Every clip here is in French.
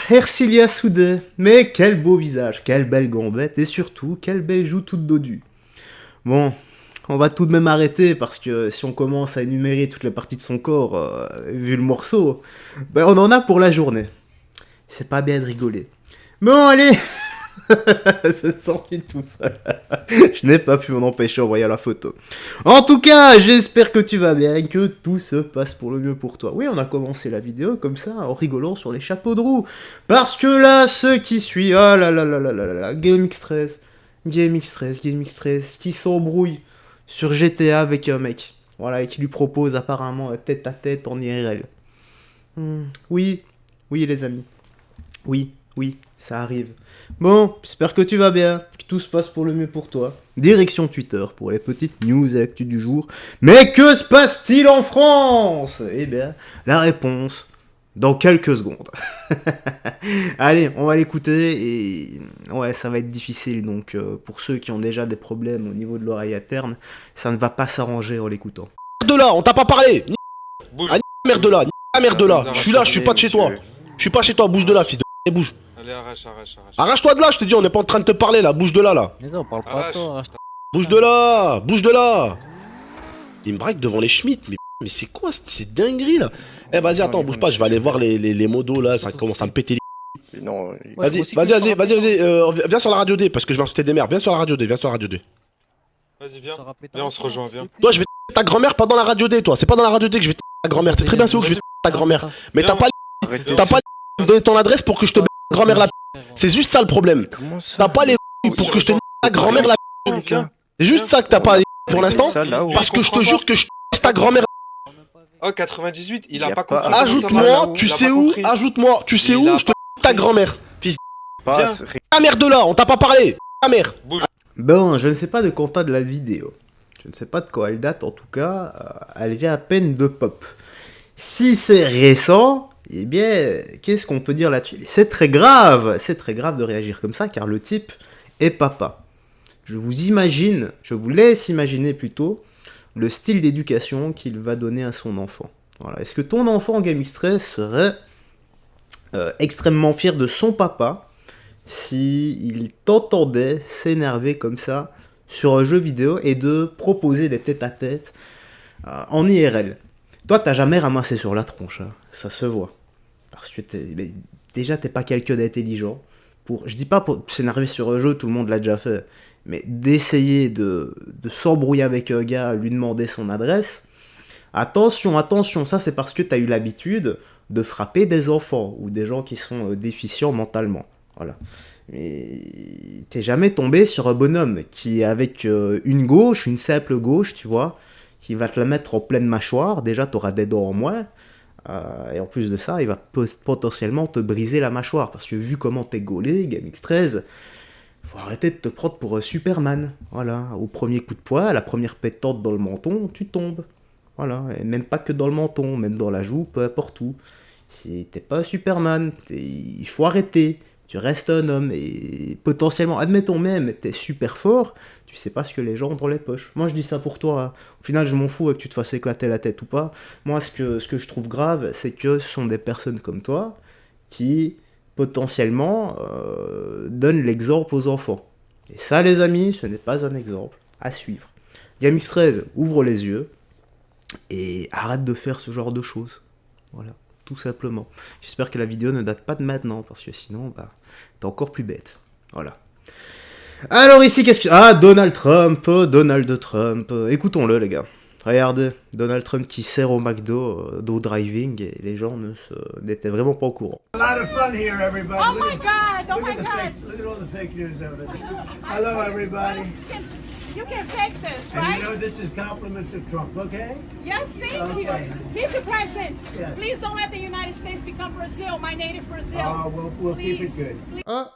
Ercilia Soudé, mais quel beau visage, quelle belle gambette, et surtout, quelle belle joue toute dodue. Bon, on va tout de même arrêter, parce que si on commence à énumérer toutes les parties de son corps, vu le morceau, ben on en a pour la journée. C'est pas bien de rigoler. Bon, allez. C'est sorti tout seul. Je n'ai pas pu m'en empêcher en voyant la photo. En tout cas, j'espère que tu vas bien et que tout se passe pour le mieux pour toi. Oui, on a commencé la vidéo comme ça, en rigolant sur les chapeaux de roue. Parce que là, ce qui suit, ah là là là là là là, GameX13, qui s'embrouille sur GTA avec un mec. Voilà, et qui lui propose apparemment tête à tête en IRL. Oui, les amis. Oui, ça arrive. Bon, j'espère que tu vas bien, que tout se passe pour le mieux pour toi. Direction Twitter pour les petites news et actus du jour. Mais que se passe-t-il en France? Eh bien, la réponse dans quelques secondes. Allez, on va l'écouter et ouais, ça va être difficile. Donc, pour ceux qui ont déjà des problèmes au niveau de l'oreille interne, ça ne va pas s'arranger en l'écoutant. Merde de là, on t'a pas parlé. Bouge. Ah, merde de là, merde de là. Je suis là, je suis pas de chez toi. Je suis pas chez toi, bouge de là, fils de bouge. Allez, arrache. Arrache-toi de là, je te dis, on n'est pas en train de te parler là, bouge de là. Mais ça, on parle pas à toi. Bouge de là. Il me braque devant les Schmitt, mais c'est quoi cette dinguerie là? Eh vas-y, attends, bouge pas, je vais aller voir les modos là, ça commence à me péter les... Non, Vas-y, viens sur la radio D, parce que je vais insulter des mères, viens sur la radio D. Vas-y, viens, on se rejoint, viens. Toi, je vais ta grand-mère pas dans la radio D, toi, c'est pas dans la radio D que je vais ta grand-mère, t'es très bien sûr que je vais ta grand-mère, mais t'as pas de donner ton adresse pour que je te grand-mère la c'est juste ça le problème. T'as pas les pour que je te ta grand-mère la c'est juste ça que t'as pas pour l'instant, parce que je te jure que je ta grand-mère. Oh, 98, il a pas compris. Ajoute-moi, tu sais où, je te ta grand-mère. Fils ta mère de là, on t'a pas parlé. Ta mère. Bon, je ne sais pas de quand de la vidéo. Je ne sais pas de quand elle date, en tout cas, elle vient à peine de pop. Si c'est récent, eh bien, qu'est-ce qu'on peut dire là-dessus? C'est très grave de réagir comme ça, car le type est papa. Je vous laisse imaginer plutôt le style d'éducation qu'il va donner à son enfant. Voilà. Est-ce que ton enfant GameX13 serait extrêmement fier de son papa s'il t'entendait s'énerver comme ça sur un jeu vidéo et de proposer des tête-à-tête en IRL? Toi, t'as jamais ramassé sur la tronche, hein. Ça se voit. Parce que déjà, t'es pas quelqu'un d'intelligent. Je dis pas pour s'énerver sur un jeu, tout le monde l'a déjà fait. Mais d'essayer de s'embrouiller avec un gars, lui demander son adresse, attention, ça c'est parce que t'as eu l'habitude de frapper des enfants ou des gens qui sont déficients mentalement. Voilà. Mais t'es jamais tombé sur un bonhomme qui, avec une simple gauche, tu vois, qui va te la mettre en pleine mâchoire, déjà t'auras des dents en moins, et en plus de ça, il va potentiellement te briser la mâchoire, parce que vu comment t'es gaulé, GameX13, faut arrêter de te prendre pour Superman. Voilà, au premier coup de poing, à la première pétante dans le menton, tu tombes. Voilà, et même pas que dans le menton, même dans la joue, peu importe où. Si t'es pas Superman, il faut arrêter. Tu restes un homme, et potentiellement, admettons même, t'es super fort, tu sais pas ce que les gens ont dans les poches. Moi je dis ça pour toi, hein. Au final je m'en fous que tu te fasses éclater la tête ou pas. Moi ce que je trouve grave, c'est que ce sont des personnes comme toi qui potentiellement donnent l'exemple aux enfants. Et ça les amis, ce n'est pas un exemple à suivre. GameX13, ouvre les yeux et arrête de faire ce genre de choses. Voilà. Tout simplement. J'espère que la vidéo ne date pas de maintenant, parce que sinon, t'es encore plus bête. Voilà. Alors ici, qu'est-ce que... Ah, Donald Trump. Écoutons-le, les gars. Regardez, Donald Trump qui sert au McDo d'au driving, et les gens n'étaient vraiment pas au courant. A lot of fun here, everybody. Oh my God! Oh my God! Look at all the fake news over there. Hello, everybody. You can fake this, And right? you know this is compliments of Trump, okay? Yes, thank you. Okay. Mr. President, Yes. please don't let the United States become Brazil, my native Brazil. We'll keep it Please. good. Ah,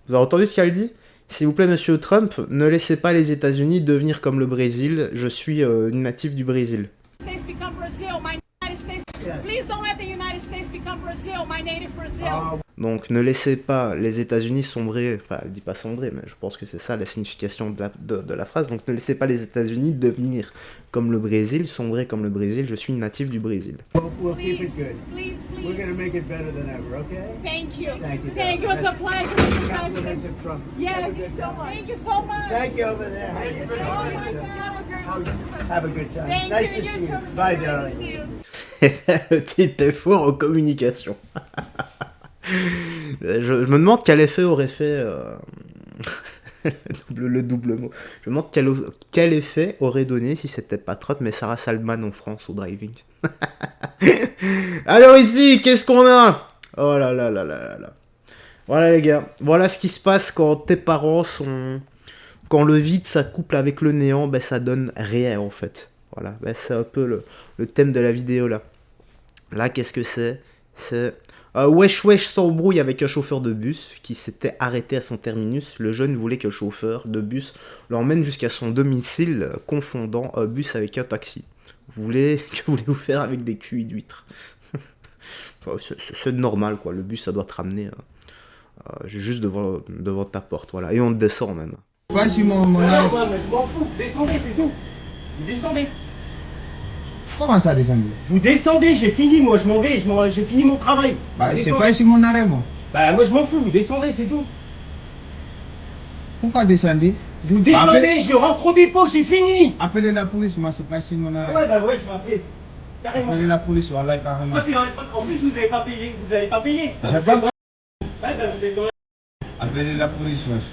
vous avez entendu ce qu'elle dit? S'il vous plaît, monsieur Trump, ne laissez pas les États-Unis devenir comme le Brésil. Je suis une native du Brésil. States become Brazil, my United States. Yes. Please don't let the United States become Brazil, my native Brazil. Donc ne laissez pas les États-Unis sombrer, enfin elle dit pas sombrer, mais je pense que c'est ça la signification de la phrase, donc ne laissez pas les États-Unis devenir comme le Brésil, sombrer comme le Brésil, je suis natif du Brésil. We'll keep it good. Please, We're going to please. make it better than ever, okay? Thank you. Thank you. Thank you. It's a pleasure, Mr. Compliments President. of Trump. Yes, thank you so much. Thank you over there. Oh my God. Have a good time. Thank Nice you. to see You you. too. Bye, Nice to darling. see you. Le type est fort en communication. Je me demande quel effet aurait fait le double mot. Je me demande quel effet aurait donné si c'était pas Trump mais Sarah Salman en France au driving. Alors ici, qu'est-ce qu'on a? Oh là là là là là. Voilà les gars, voilà ce qui se passe quand tes parents sont... Quand le vide s'accouple avec le néant, ben ça donne rien en fait. Voilà, ben, c'est un peu le thème de la vidéo là. Là, qu'est-ce que c'est? C'est... Wesh Wesh s'embrouille avec un chauffeur de bus qui s'était arrêté à son terminus. Le jeune voulait que le chauffeur de bus l'emmène jusqu'à son domicile, confondant un bus avec un taxi. Que voulez-vous faire avec des culs d'huîtres? C'est normal quoi, le bus ça doit te ramener juste devant ta porte, voilà. Et on te descend même. Vas-y mon ami. Mais je m'en fous, descendez, c'est tout. Vous descendez. Comment ça descendre? Vous descendez, j'ai fini, moi, je m'en vais, j'ai fini mon travail. Bah Vous c'est descendez. pas ici mon arrêt moi. Bah moi je m'en fous, vous descendez, c'est tout. Pourquoi descendre? Vous descendez, je rentre au dépôt, j'ai fini. Appelez la police, moi c'est pas ici mon arrêt. Ouais, bah ouais, je m'appelle. Carrément. Appelez la police, voilà carrément. En plus, vous avez pas payé, vous avez pas payé. J'ai pas droit. Ouais, bah vous avez quand même... Appelez la police, wesh.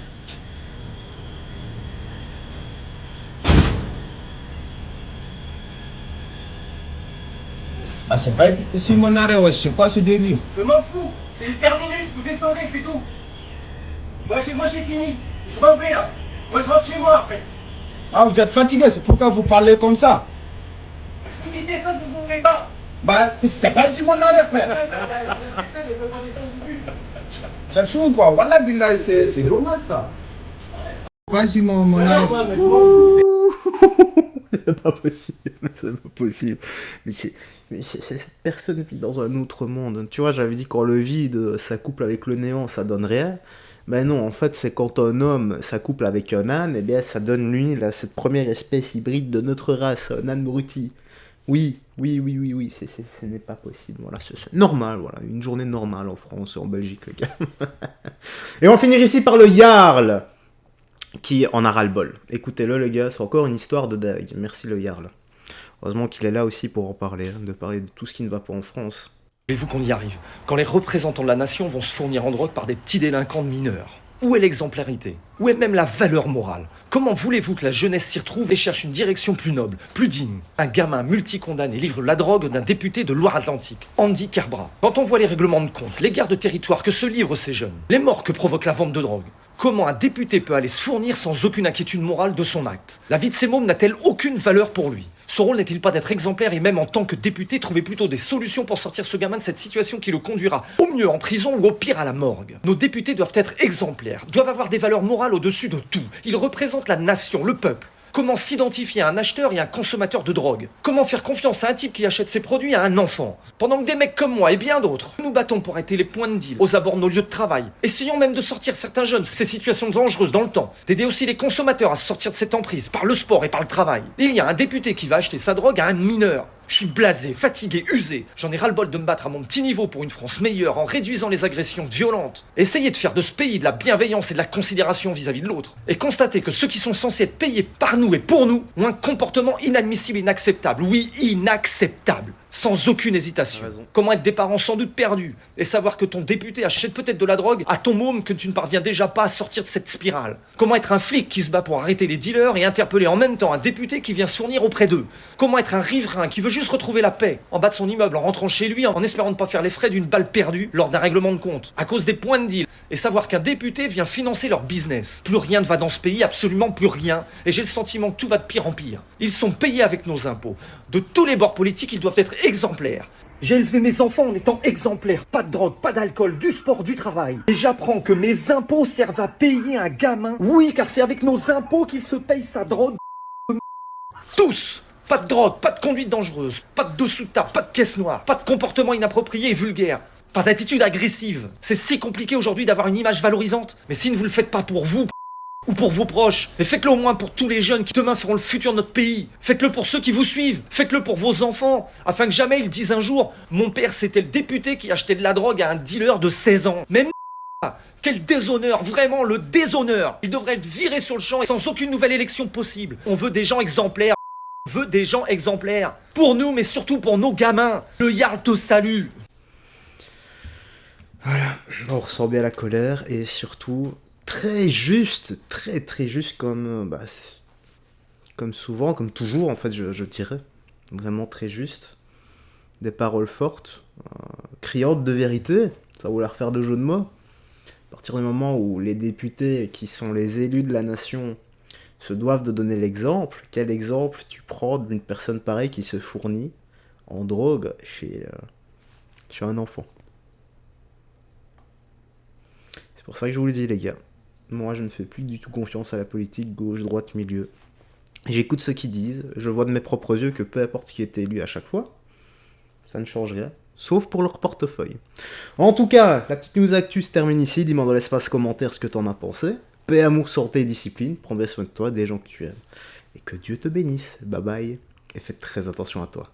Ah c'est pas ici mon arrêt, wesh, c'est quoi ce délire? Je m'en fous, c'est le terminus, vous descendez, c'est tout. Moi j'ai fini, je m'en vais là. Moi je rentre chez moi après. Ah vous êtes fatigué, c'est pourquoi vous parlez comme ça? Si vous descendez, vous pouvez pas. Bah c'est pas ici mon arrêt frère. C'est chaud quoi, voilà billah, c'est dommage ça. Pas ici mon arrêt. Ouais, mais je m'en fous. C'est pas possible, c'est pas possible. Mais cette personne vit dans un autre monde. Tu vois, j'avais dit quand le vide s'accouple avec le néant, ça donne rien. Ben non, en fait, c'est quand un homme s'accouple avec un âne, et bien ça donne lui, là, cette première espèce hybride de notre race, un âne brouti. Oui, ce n'est pas possible. Voilà, c'est normal, voilà, une journée normale en France et en Belgique, les gars. Et on va finir ici par le Jarl, qui en a ras-le-bol. Écoutez-le, les gars, c'est encore une histoire de dingue. Merci le Jarl. Heureusement qu'il est là aussi pour en parler, de parler de tout ce qui ne va pas en France. Voulez-vous qu'on y arrive? Quand les représentants de la nation vont se fournir en drogue par des petits délinquants de mineurs? Où est l'exemplarité? Où est même la valeur morale? Comment voulez-vous que la jeunesse s'y retrouve et cherche une direction plus noble, plus digne? Un gamin multicondamné livre la drogue d'un député de Loire-Atlantique, Andy Kerbra. Quand on voit les règlements de compte, les guerres de territoire que se livrent ces jeunes, les morts que provoque la vente de drogue, comment un député peut aller se fournir sans aucune inquiétude morale de son acte? La vie de ces mômes n'a-t-elle aucune valeur pour lui? Son rôle n'est-il pas d'être exemplaire et même en tant que député trouver plutôt des solutions pour sortir ce gamin de cette situation qui le conduira au mieux en prison ou au pire à la morgue? Nos députés doivent être exemplaires, doivent avoir des valeurs morales au-dessus de tout. Ils représentent la nation, le peuple. Comment s'identifier à un acheteur et un consommateur de drogue? Comment faire confiance à un type qui achète ses produits à un enfant? Pendant que des mecs comme moi et bien d'autres nous battons pour arrêter les points de deal aux abords de nos lieux de travail, essayons même de sortir certains jeunes de ces situations dangereuses dans le temps, d'aider aussi les consommateurs à se sortir de cette emprise par le sport et par le travail. Il y a un député qui va acheter sa drogue à un mineur. Je suis blasé, fatigué, usé. J'en ai ras-le-bol de me battre à mon petit niveau pour une France meilleure en réduisant les agressions violentes. Essayez de faire de ce pays de la bienveillance et de la considération vis-à-vis de l'autre. Et constatez que ceux qui sont censés être payés par nous et pour nous ont un comportement inadmissible et inacceptable. Oui, inacceptable. Sans aucune hésitation. Comment être des parents sans doute perdus et savoir que ton député achète peut-être de la drogue à ton môme que tu ne parviens déjà pas à sortir de cette spirale. Comment être un flic qui se bat pour arrêter les dealers et interpeller en même temps un député qui vient se fournir auprès d'eux. Comment être un riverain qui veut juste retrouver la paix en bas de son immeuble en rentrant chez lui en espérant ne pas faire les frais d'une balle perdue lors d'un règlement de compte à cause des points de deal et savoir qu'un député vient financer leur business. Plus rien ne va dans ce pays, absolument plus rien, et j'ai le sentiment que tout va de pire en pire. Ils sont payés avec nos impôts. De tous les bords politiques, ils doivent être exemplaires. J'ai élevé mes enfants en étant exemplaires. Pas de drogue, pas d'alcool, du sport, du travail. Et j'apprends que mes impôts servent à payer un gamin. Oui, car c'est avec nos impôts qu'il se paye sa drogue. Tous! Pas de drogue, pas de conduite dangereuse, pas de dessous de table, pas de caisse noire, pas de comportement inapproprié et vulgaire. Pas d'attitude agressive. C'est si compliqué aujourd'hui d'avoir une image valorisante. Mais si ne vous le faites pas pour vous, ou pour vos proches, mais faites-le au moins pour tous les jeunes qui demain feront le futur de notre pays. Faites-le pour ceux qui vous suivent. Faites-le pour vos enfants, afin que jamais ils disent un jour « Mon père, c'était le député qui achetait de la drogue à un dealer de 16 ans. » Mais quel déshonneur, vraiment le déshonneur. Il devrait être viré sur le champ et sans aucune nouvelle élection possible. On veut des gens exemplaires. On veut des gens exemplaires. Pour nous, mais surtout pour nos gamins. Le Jarl te salue. Voilà, on ressent bien la colère et surtout très juste, très juste comme, comme souvent, comme toujours en fait je dirais. Vraiment très juste. Des paroles fortes, criantes de vérité, ça vouloir faire de jeu de mots. À partir du moment où les députés qui sont les élus de la nation se doivent de donner l'exemple, quel exemple tu prends d'une personne pareille qui se fournit en drogue chez un enfant? C'est pour ça que je vous le dis les gars, moi je ne fais plus du tout confiance à la politique gauche, droite, milieu. J'écoute ce qu'ils disent, je vois de mes propres yeux que peu importe qui est élu à chaque fois, ça ne change rien, sauf pour leur portefeuille. En tout cas, la petite news actu se termine ici, dis-moi dans l'espace commentaire ce que t'en as pensé. Paix, amour, santé et discipline, prends bien soin de toi, des gens que tu aimes. Et que Dieu te bénisse, bye bye, et fais très attention à toi.